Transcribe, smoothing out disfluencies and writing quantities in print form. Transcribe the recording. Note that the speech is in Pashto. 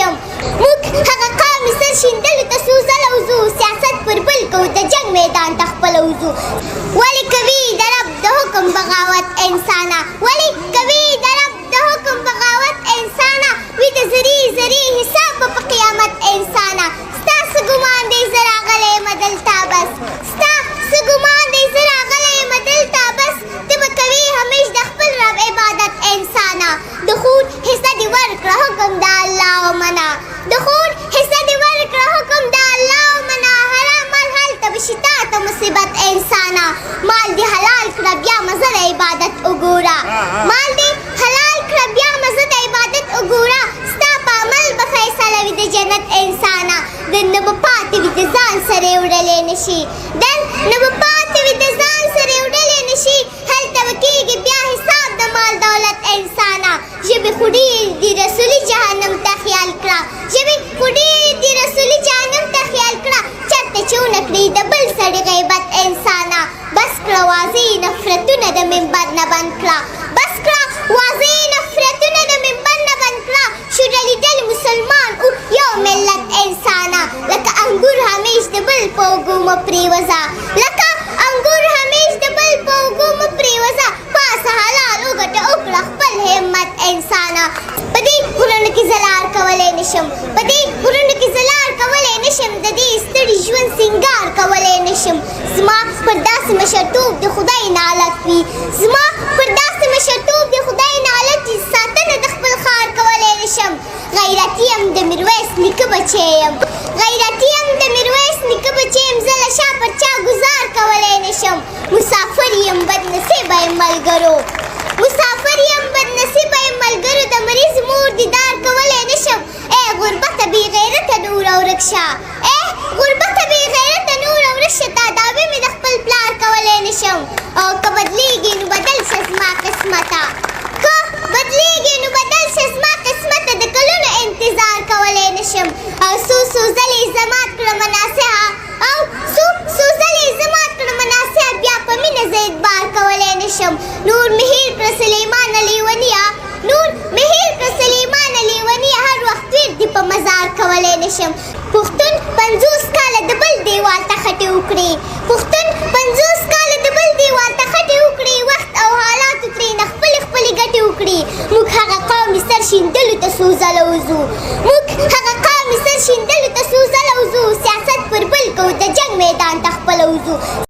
نشم موږ هغه قام سر شیندلو ته څو ځله وځو سیاست پر بل کو د جنګ میدان ته خپله وځو ولې کوي د رب د حکم بغاوت انسانه ولې کوي د رب د حکم بغاوت انسانه وي د زري زري حساب په قیامت انسانه ستا څه ګمان دی زه راغلی یم دلته بس ستا څه ګمان دی زه راغلی یم دلته بس ته به کوې همیش د خپل رب عبادت انسانه د خون حصه دې ورکړه حکم د الله ومنه د خون حصه دې ورکړه حکم د الله ومنه حرام مال هلته به شي تا ته مصیبت انسانه مال دې حلال کړه بیا مزه د عبادت وګوره مال دې حلال کړه بیا مزه د عبادت وګوره ستا په عمل به فیصله وي د جنت انسانه دن نه به پاتې وي د ځان سره وړلی نه شي دن نه به پاتې وي د ځان سره وړلی نه شي هلته به کېږي بیا حساب د مال دولت انسانه ژبې خو ډېرې دي رسولي جهنم ته خیال کړه ژبې خو ډېرې دي رسولي جهنم ته خیال کړه چېرته چې ونه کړي د بل سړي غیبت انسانه بس کړه واضح نفرتونه د منبر نه بند کړه بس کړه واضح نفرتونه د منبر نه بند کړه شو ډلې مسلمان او یو ملت انسانه لکه انګور همیش د بل په اوږو مه پرېوځه لکه انګور همیش د بل په اوږو مه پرېوځه پاسه حلال وګټه وکړه خپل همت انسانه په دې غرونو کې زه لار کولی نشم په دې غرونو کې زه لار کولی نشم د دې ستړي ژوند سینګار کولی نشم زما پر داسې مشرتوب د خدای نالت وي زما پر داسې مشرتوب د خدای نالت وي ساتنه د خپل ښار کولی نشم غیرتي یم د میرویس نیکه بچی یم غیرتي یم د میرویس نیکه بچی یم زه له شا پر چا ګزار کولی نشم مسافر یم بدنصیبه یم ملګرو مسافر یم بدنصیبه یم ملګرو د مریض مور دیدار کولی نشم ای غربته بې غیرته نور ورک شه ای غربته بې غیرته نور ورک شه تا دعوې مې د خپل پلار کولی نشم او که بدلېږي نو بدل شه زما قسمته که بدلېږي نو بدل شه زما قسمته د کلونو انتظار کولی نشم او څو ځلې زه مات کړم ناصحه او څو ځلې زه مات کړم ناصحه بیا په مینه زه اعتبار کولی نشم نور مې هېر کړه سلیمان لیونیه نور مې هېر کړه سلیمان لیونیه هر وخت ویر دې په مزار کولی نشم پښتون 50 کاله د بل دیوال ته خټې وکړي پښتون 50 کاله د بل دیوال ته خټې وکړي وخت او حالاتو ترېنه خپلې ګټې وکړي موږ هغه قوم سر شیندلو ته څو ځله وځو موږ هغه قوم سر شیندلو ته څو ځله وځو سیاست پر بل کو د جنګ میدان ته خپله وځو